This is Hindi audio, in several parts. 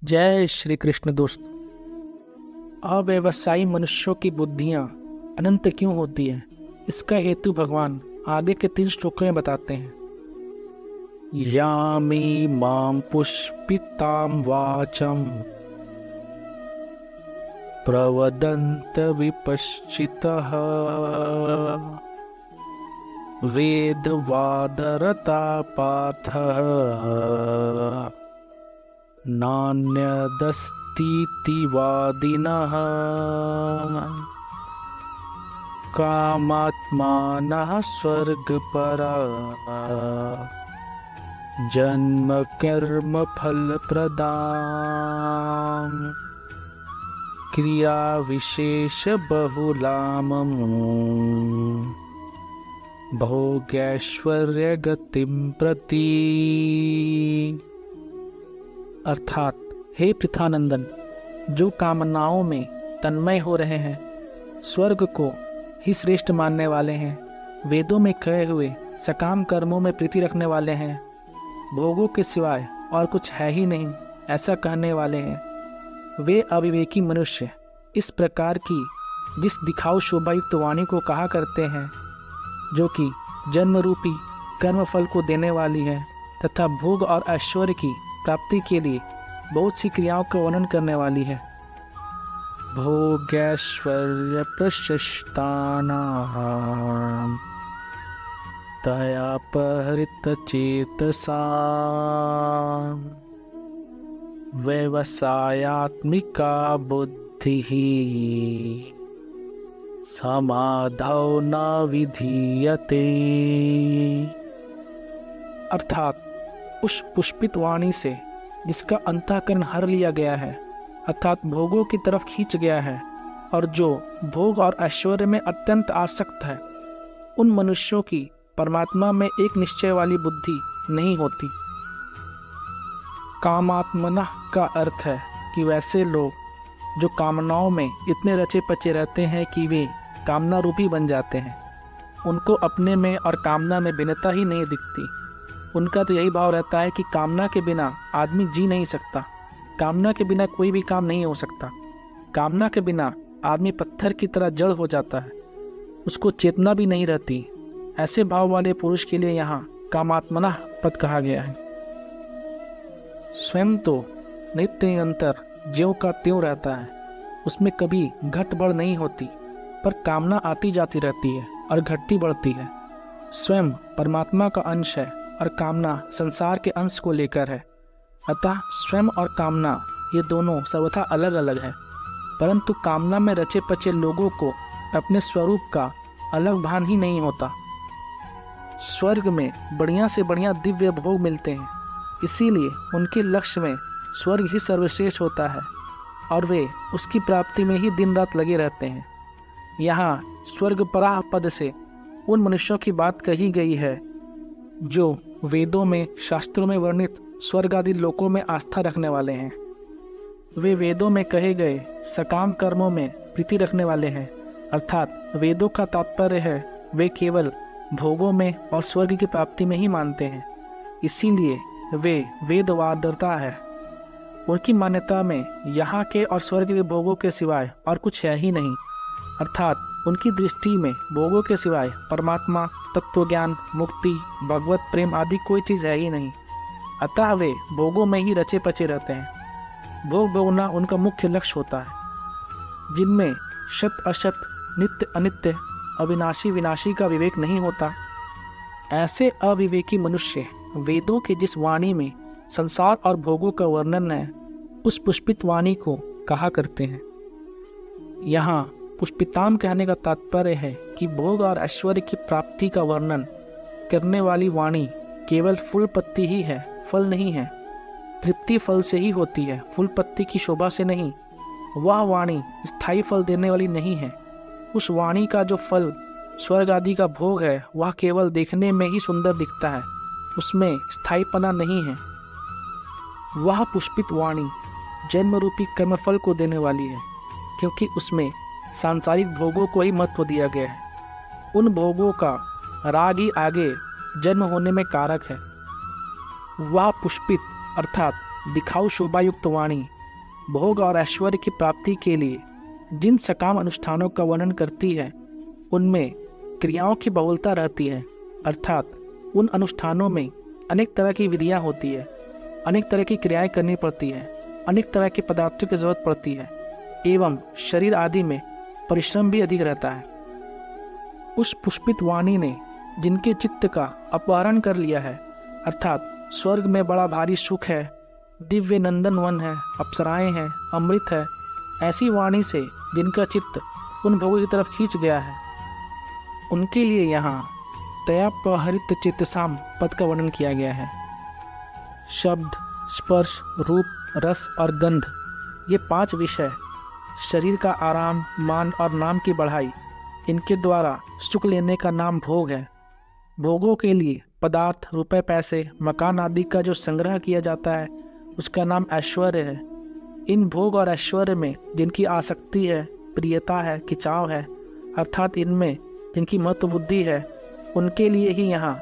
जय श्री कृष्ण दोस्त। अव्यवसायी मनुष्यों की बुद्धियां अनंत क्यों होती है, इसका हेतु भगवान आगे के 3 श्लोकों में बताते हैं। यामी मां पुष्पितां वाचम प्रवदन्त विपश्चितः वेदवादरता पार्थः नान्यदस्तीति वादिनः कामात्मानः स्वर्गपरा जन्म कर्म फलप्रदां क्रिया विशेष बहुलामं भोगैश्वर्य गतिं प्रति। अर्थात, हे पृथानंदन, जो कामनाओं में तन्मय हो रहे हैं, स्वर्ग को ही श्रेष्ठ मानने वाले हैं, वेदों में कहे हुए सकाम कर्मों में प्रीति रखने वाले हैं, भोगों के सिवाय और कुछ है ही नहीं ऐसा कहने वाले हैं, वे अविवेकी मनुष्य इस प्रकार की जिस दिखाऊ शोभायुक्त वाणी को कहा करते हैं, जो कि जन्म रूपी कर्मफल को देने वाली है तथा भोग और ऐश्वर्य की प्राप्ति के लिए बहुत सी क्रियाओं का वर्णन करने वाली है। भोगैश्वर्य प्रशस्तानां तया परित चेतसा व्यवसायात्मिका बुद्धिः समाधौ न विधीयते। अर्थात, उस पुष्पित वाणी से जिसका अंतःकरण हर लिया गया है, अर्थात भोगों की तरफ खींच गया है, और जो भोग और ऐश्वर्य में अत्यंत आसक्त है, उन मनुष्यों की परमात्मा में एक निश्चय वाली बुद्धि नहीं होती। कामात्मनः का अर्थ है कि वैसे लोग जो कामनाओं में इतने रचे पचे रहते हैं कि वे कामना रूपी बन जाते हैं, उनको अपने में और कामना में भिन्नता ही नहीं दिखती। उनका तो यही भाव रहता है कि कामना के बिना आदमी जी नहीं सकता, कामना के बिना कोई भी काम नहीं हो सकता, कामना के बिना आदमी पत्थर की तरह जड़ हो जाता है, उसको चेतना भी नहीं रहती। ऐसे भाव वाले पुरुष के लिए यहाँ कामात्मना पद कहा गया है। स्वयं तो नित्य निरंतर ज्यों का त्यों रहता है, उसमें कभी घट बढ़ नहीं होती, पर कामना आती जाती रहती है और घटती बढ़ती है। स्वयं परमात्मा का अंश है और कामना संसार के अंश को लेकर है। अतः स्वयं और कामना ये दोनों सर्वथा अलग अलग है, परंतु कामना में रचे पचे लोगों को अपने स्वरूप का अलग भान ही नहीं होता। स्वर्ग में बढ़िया से बढ़िया दिव्य भोग मिलते हैं, इसीलिए उनके लक्ष्य में स्वर्ग ही सर्वश्रेष्ठ होता है और वे उसकी प्राप्ति में ही दिन रात लगे रहते हैं। यहाँ स्वर्ग पराह पद से उन मनुष्यों की बात कही गई है जो वेदों में, शास्त्रों में वर्णित स्वर्ग आदि लोकों में आस्था रखने वाले हैं। वे वेदों में कहे गए सकाम कर्मों में प्रीति रखने वाले हैं, अर्थात वेदों का तात्पर्य है वे केवल भोगों में और स्वर्ग की प्राप्ति में ही मानते हैं, इसीलिए वे वेदवादरता है। उनकी मान्यता में यहाँ के और स्वर्ग के भोगों के सिवाय और कुछ है ही नहीं, अर्थात उनकी दृष्टि में भोगों के सिवाय परमात्मा, तत्वज्ञान, मुक्ति, भगवत प्रेम आदि कोई चीज़ है ही नहीं। अतः वे भोगों में ही रचे पचे रहते हैं। भोग भोगना उनका मुख्य लक्ष्य होता है, जिनमें शत अशत, नित्य अनित्य, अविनाशी विनाशी का विवेक नहीं होता। ऐसे अविवेकी मनुष्य वेदों के जिस वाणी में संसार और भोगों का वर्णन है, उस पुष्पित वाणी को कहा करते हैं। यहाँ पुष्पिताम कहने का तात्पर्य है कि भोग और ऐश्वर्य की प्राप्ति का वर्णन करने वाली वाणी केवल फूल पत्ती ही है, फल नहीं है। तृप्ति फल से ही होती है, फूल पत्ती की शोभा से नहीं। वह वाणी स्थायी फल देने वाली नहीं है। उस वाणी का जो फल स्वर्ग आदि का भोग है, वह केवल देखने में ही सुंदर दिखता है, उसमें स्थायीपना नहीं है। वह पुष्पित वाणी जन्म रूपी कर्मफल को देने वाली है, क्योंकि उसमें सांसारिक भोगों को ही महत्व दिया गया है। उन भोगों का राग ही आगे जन्म होने में कारक है। वह पुष्पित अर्थात दिखाऊ शोभायुक्त वाणी भोग और ऐश्वर्य की प्राप्ति के लिए जिन सकाम अनुष्ठानों का वर्णन करती है उनमें क्रियाओं की बहुलता रहती है, अर्थात उन अनुष्ठानों में अनेक तरह की विधियाँ होती है, अनेक तरह की क्रियाएं करनी पड़ती है, अनेक तरह के पदार्थों की जरूरत पड़ती है एवं शरीर आदि में परिश्रम भी अधिक रहता है। उस पुष्पित वाणी ने जिनके चित्त का अपहरण कर लिया है, अर्थात स्वर्ग में बड़ा भारी सुख है, दिव्य नंदन वन है, अप्सराएं हैं, अमृत है, ऐसी वाणी से जिनका चित्त उन भोगों की तरफ खींच गया है, उनके लिए यहाँ तयापहरित चित्तसाम पद का वर्णन किया गया है। शब्द, स्पर्श, रूप, रस और गंध, ये 5 विषय शरीर का आराम, मान और नाम की बढ़ाई, इनके द्वारा सुख लेने का नाम भोग है। भोगों के लिए पदार्थ, रुपए, पैसे, मकान आदि का जो संग्रह किया जाता है उसका नाम ऐश्वर्य है। इन भोग और ऐश्वर्य में जिनकी आसक्ति है, प्रियता है, खिंचाव है, अर्थात इनमें जिनकी महत्व बुद्धि है, उनके लिए ही यहाँ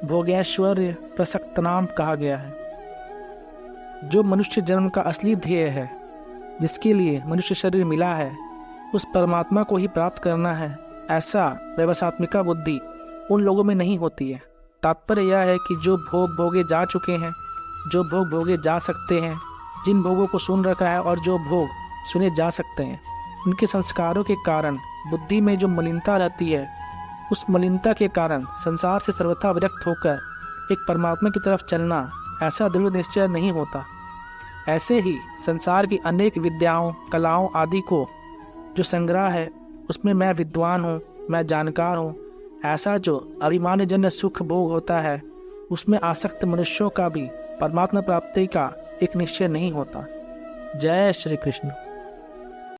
भोगैश्वर्य प्रसक्त नाम कहा गया है। जो मनुष्य जन्म का असली ध्येय है, जिसके लिए मनुष्य शरीर मिला है, उस परमात्मा को ही प्राप्त करना है, ऐसा व्यवसात्मिका बुद्धि उन लोगों में नहीं होती है। तात्पर्य यह है कि जो भोग भोगे जा चुके हैं, जो भोग भोगे जा सकते हैं, जिन भोगों को सुन रखा है और जो भोग सुने जा सकते हैं, उनके संस्कारों के कारण बुद्धि में जो मलिनता रहती है, उस मलिनता के कारण संसार से सर्वथा विरक्त होकर एक परमात्मा की तरफ चलना ऐसा दृढ़ निश्चय नहीं होता। ऐसे ही संसार की अनेक विद्याओं, कलाओं आदि को जो संग्रह है उसमें मैं विद्वान हूँ, मैं जानकार हूँ, ऐसा जो अभिमानजन्य सुख भोग होता है, उसमें आसक्त मनुष्यों का भी परमात्मा प्राप्ति का एक निश्चय नहीं होता। जय श्री कृष्ण।